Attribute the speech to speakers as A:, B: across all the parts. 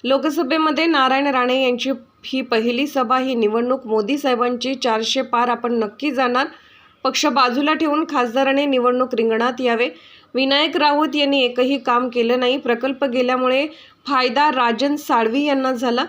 A: लोकसभेमध्ये नारायण राणे यांची ही पहिली सभा. ही निवडणूक मोदी साहेबांची 400 पार आपण नक्की जाणार. पक्ष बाजूला ठेवून खासदाराने निवडणूक रिंगणात यावे. विनायक राऊत यांनी एकही काम केलं नाही. प्रकल्प गेल्यामुळे फायदा राजन साळवी यांना झाला.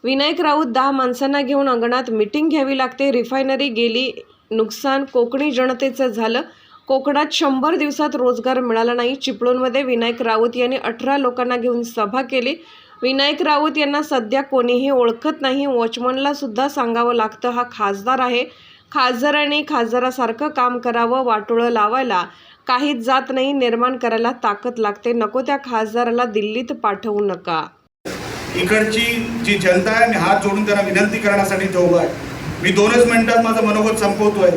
A: विनायक राऊत 10 माणसांना घेऊन अंगणात मीटिंग घ्यावी लागते. रिफायनरी गेली, नुकसान कोकणी जनतेचं झालं. कोकणात 100 दिवसात रोजगार मिळाला नाही. चिपळूणमध्ये विनायक राऊत यांनी 18 लोकांना घेऊन सभा केली. विनायक राऊत यांना सध्या कोणीही ओळखत नाही. वॉचमनला सुद्धा सांगावं लागतं हा खासदार आहे. खासदारांनी खासदारासारखं काम करावं. वाटोळं लावायला काहीच जात नाही. निर्माण करायला ताकद लागते. नको त्या खासदाराला दिल्लीत पाठवू नका.
B: इकडची जी जनता आहे, मी हात जोडून त्यांना विनंती करण्यासाठी तो उभा आहे. मी 2च मिनिटात माझं मनोगत संपवतोय.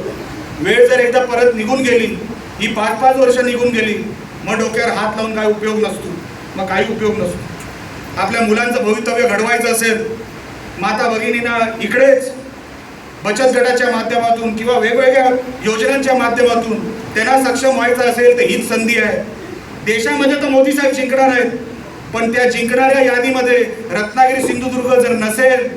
B: वेळ जर एकदा परत निघून गेली, ही 5-5 वर्ष निघून गेली, मग डोक्यावर हात लावून काय उपयोग नसतो. मग काही उपयोग नसतो. आपल्या मुलांचं भवितव्य घडवायचं असेल, माता भगिनींना इकडेच बचत गटाच्या माध्यमातून किंवा वेगवेगळ्या योजनांच्या माध्यमातून त्यांना सक्षम व्हायचं असेल तर हीच संधी आहे. देशामध्ये तर मोदी साहेब जिंकणार आहेत, पण त्या जिंकणाऱ्या यादीमध्ये रत्नागिरी सिंधुदुर्ग जर नसेल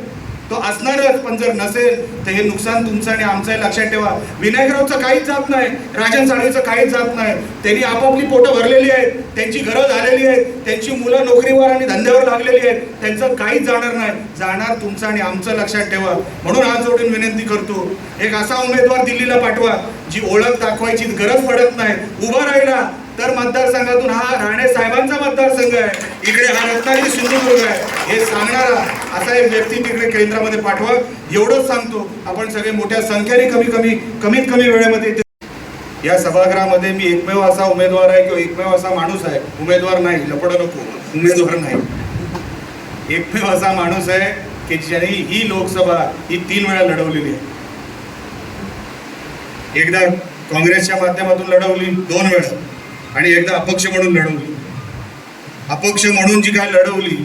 B: तो असणारच, पण जर नसेल तर हे नुकसान तुमचं आणि आमचं. लक्षात ठेवा, विनायकरावचं काहीच जात नाही, राजन साळवीचं काहीच जात नाही. त्यांनी आपापली पोटं भरलेली आहेत, त्यांची घरं झालेली आहेत, त्यांची मुलं नोकरीवर आणि धंद्यावर लागलेली आहेत. त्यांचं काहीच जाणार नाही. जाणार तुमचं आणि आमचं. लक्षात ठेवा. म्हणून हात जोडून विनंती करतो, एक असा उमेदवार दिल्लीला पाठवा जी ओळख दाखवायची गरज पडत नाही. उभा राहिला तर मतदारसंघातून हा राणे साहेबांचा मतदारसंघ आहे, इकडे हा रत्नागिरी सिंधुदुर्ग आहे हे सांगणारा असा एक व्यक्ती तिकडे केंद्रामध्ये पाठवा. एवढंच सांगतो. आपण सगळे मोठ्या संख्येने कमीत कमी वेळेमध्ये या सभागृहामध्ये मी एकमेव असा उमेदवार आहे किंवा एकमेव असा माणूस आहे, उमेदवार नाही, लपडं नको, उमेदवार नाही, एकमेव असा माणूस आहे की ज्यांनी ही लोकसभा ही 3 वेळा लढवलेली आहे. एकदा काँग्रेसच्या माध्यमातून लढवली 2 वेळा आणि एकदा अपक्ष म्हणून लढवली. अपक्ष म्हणून जी काय लढवली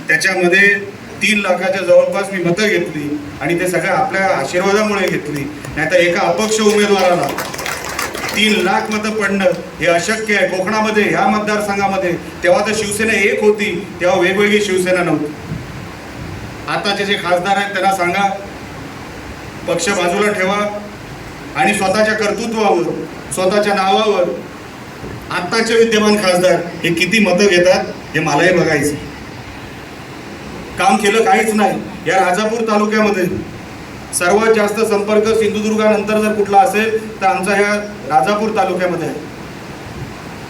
B: त्याच्यामध्ये 3 लाखाच्या जवळपास मी मतं घेतली आणि ते सगळं आपल्या आशीर्वादामुळे घेतली. नाहीतर एका अपक्ष उमेदवाराला 3 लाख मतं पडणं हे अशक्य आहे. कोकणामध्ये ह्या मतदारसंघामध्ये तेव्हा तर शिवसेना एक होती, तेव्हा वेगवेगळी शिवसेना नव्हती. आताचे जे खासदार आहेत त्यांना सांगा पक्ष बाजूला ठेवा आणि स्वतःच्या कर्तृत्वावर, स्वतःच्या नावावर आत्ताचे विद्यमान खासदार हे किती मतं घेतात हे मलाही बघायचं. काम केलं काहीच नाही. या राजापूर तालुक्यामध्ये सर्वात जास्त संपर्क सिंधुदुर्गानंतर जर कुठला असेल तर आमचा ह्या राजापूर तालुक्यामध्ये आहे.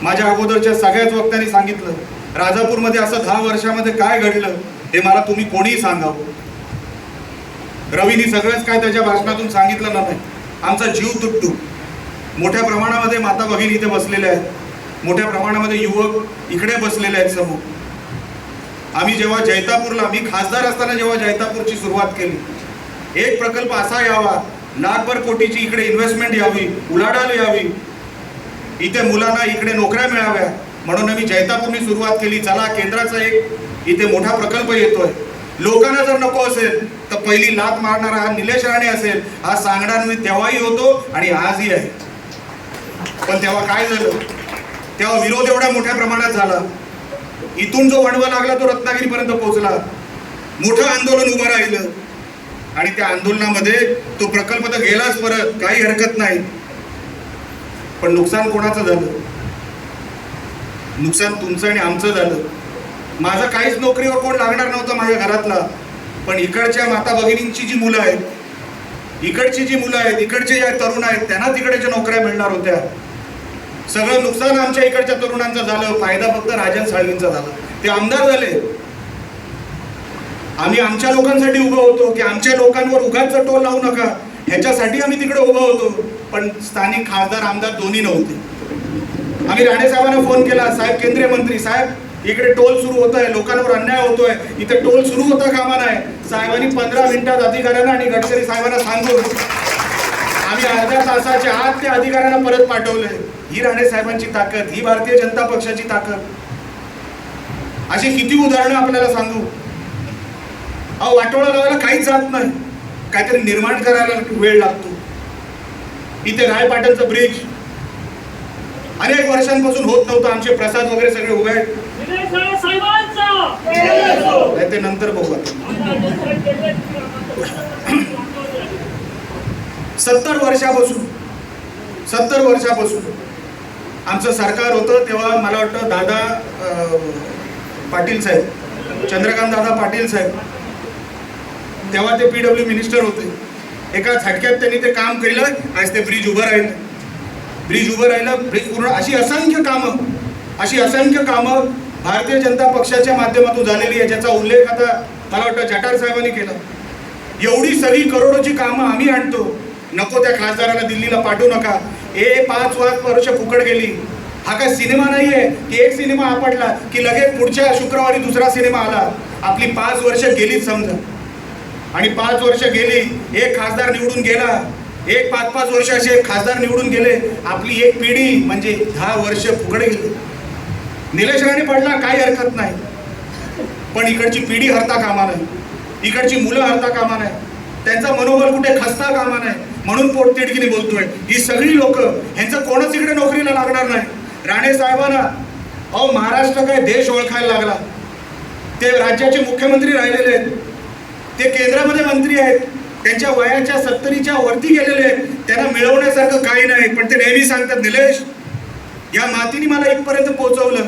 B: माझ्या अगोदरच्या सगळ्याच वक्त्यांनी सांगितलं राजापूरमध्ये असं 10 वर्षामध्ये काय घडलं हे मला तुम्ही कोणीही सांगावं. रवीनी सगळंच काय त्याच्या भाषणातून सांगितलं नाही. आमचा जीव तुटतो. मोठ्या प्रमाणामध्ये माता भगिनी इथे बसलेल्या आहेत, मोठ्या प्रमाणामध्ये युवक इकडे बसलेले आहेत समोर. आम्ही जेव्हा जैतापूरला, मी खासदार असताना जेव्हा जैतापूरची सुरुवात केली, एक प्रकल्प असा यावा, लाखभर कोटीची इकडे इन्व्हेस्टमेंट यावी, उलाढाल यावी, इथे मुलांना इकडे नोकऱ्या मिळाव्या म्हणून आम्ही जैतापूरनी सुरुवात केली. चला केंद्राचा एक इथे मोठा प्रकल्प येतोय. लोकांना जर नको असेल तर पहिली लात मारणारा हा निलेश राणे असेल हा सांगणार मी तेव्हाही होतो आणि आजही आहे. पण तेव्हा काय झालं, तेव्हा विरोध एवढ्या मोठ्या प्रमाणात झाला, इथून जो वणवा लागला तो रत्नागिरीपर्यंत पोहोचला. मोठं आंदोलन उभं राहिलं आणि त्या आंदोलनामध्ये तो प्रकल्प तर गेलाच परत, काही हरकत नाही. पण नुकसान कोणाचं झालं? नुकसान तुमचं आणि आमचं झालं. माझं काहीच नोकरीवर कोण लागणार नव्हतं माझ्या घरातला, पण इकडच्या माता भगिनींची जी मुलं आहेत, इकडची जी मुलं आहेत, इकडचे जे तरुण आहेत त्यांना तिकडेच्या नोकऱ्या मिळणार होत्या. सगळं नुकसान आमच्या इकडच्या तरुणांचं झालं. फायदा फक्त राजन साळवींचा झाला. ते आमदार झाले. आम्ही आमच्या लोकांसाठी उभं होतो की आमच्या लोकांवर उगाच टोल लावू नका ह्याच्यासाठी आम्ही तिकडे उभं होतो. पण स्थानिक खासदार आमदार दोन्ही नव्हते. आम्ही राणे साहेबांना फोन केला, साहेब केंद्रीय मंत्री साहेब इकडे टोल सुरू होत आहे, लोकांवर अन्याय होतोय, इथे टोल सुरू होता कामा नाही. साहेबांनी 15 मिनिटात अधिकाऱ्यांना आणि गडकरी साहेबांना सांगून आम्ही अर्ध्या तासाच्या आत त्या अधिकाऱ्यांना परत पाठवलंय. ही राणे साहेबांची ताकद, ही भारतीय जनता पक्षाची ताकद. अशी किती उदाहरणं आपल्याला सांगू. अहो वाटोळा लावायला काहीच जात नाही, काहीतरी निर्माण करायला वेळ लागतो. इथे रायपाटणचं ब्रिज अनेक वर्षांपासून होत नव्हतं. आमचे प्रसाद वगैरे सगळे उभे आहेत. नाही ते नंतर बघू. 70 वर्षापासून आमचं सरकार होतं तेव्हा मला वाटतं दादा पाटील साहेब, चंद्रकांत दादा पाटील साहेब तेव्हा ते PW मिनिस्टर होते. एका झटक्यात त्यांनी ते काम केलं. आज ते ब्रिज उभं राहिलं, ब्रिज पूर्ण अशी असंख्य कामं भारतीय जनता पक्षाच्या माध्यमातून झालेली आहे, ज्याचा उल्लेख आता मला वाटतं जटार साहेबांनी केला. एवढी सगळी करोडोची कामं आम्ही आणतो. नको त्या खासदाराला दिल्लीला पाठवू नका. 5 वर्ष फुकट गेली. हा काय सिनेमा नाही आहे की एक सिनेमा आपटला की लगेच पुढच्या शुक्रवारी दुसरा सिनेमा आला. आपली 5 वर्ष गेलीच समजा. आणि 5 वर्ष गेली, एक खासदार निवडून गेला, एक 5-5 वर्ष असे खासदार निवडून गेले. आपली एक पिढी म्हणजे 10 वर्ष फुकट गेली. निलेश राणे पडला काही हरकत नाही, पण इकडची पिढी हरता कामा नाही, इकडची मुलं हरता कामा नाही, त्यांचा मनोबल कुठे खसता कामा नाही. म्हणून पोटतिडकीने बोलतोय. ही सगळी लोक, ह्यांचं कोणच इकडे नोकरीला लागणार नाही. राणे साहेबांना महाराष्ट्र काय देश ओळखायला लागला. ते राज्याचे मुख्यमंत्री राहिलेले आहेत, ते केंद्रामध्ये मंत्री आहेत, त्यांच्या वयाच्या 70च्या वरती गेलेले आहेत. त्यांना मिळवण्यासारखं काही नाही, पण ते नेहमी सांगतात निलेश या मातीने मला इथपर्यंत पोहोचवलं.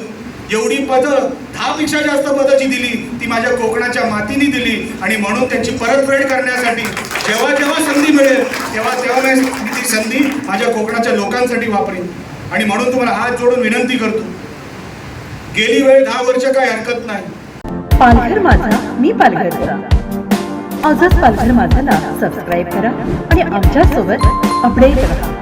B: एवढी पदं 10पेक्षा जास्त पदं जी दिली ती माझ्या कोकणाच्या मातीने दिली. आणि म्हणून त्यांची परतफेड करण्यासाठी जेव्हा संधी मिळेल तेव्हा मी ती संधी माझ्या कोकणाच्या लोकांसाठी वापरेन. आणि म्हणून तुम्हाला हात जोडून विनंती करतो, गेली वेळ 10 वर्ष काही हरकत नाही.
C: पालघर माझा, मी पालघरचा. आजच पालघर माझाला सबस्क्राईब करा आणि आमच्या सोबत अपडेट राहा.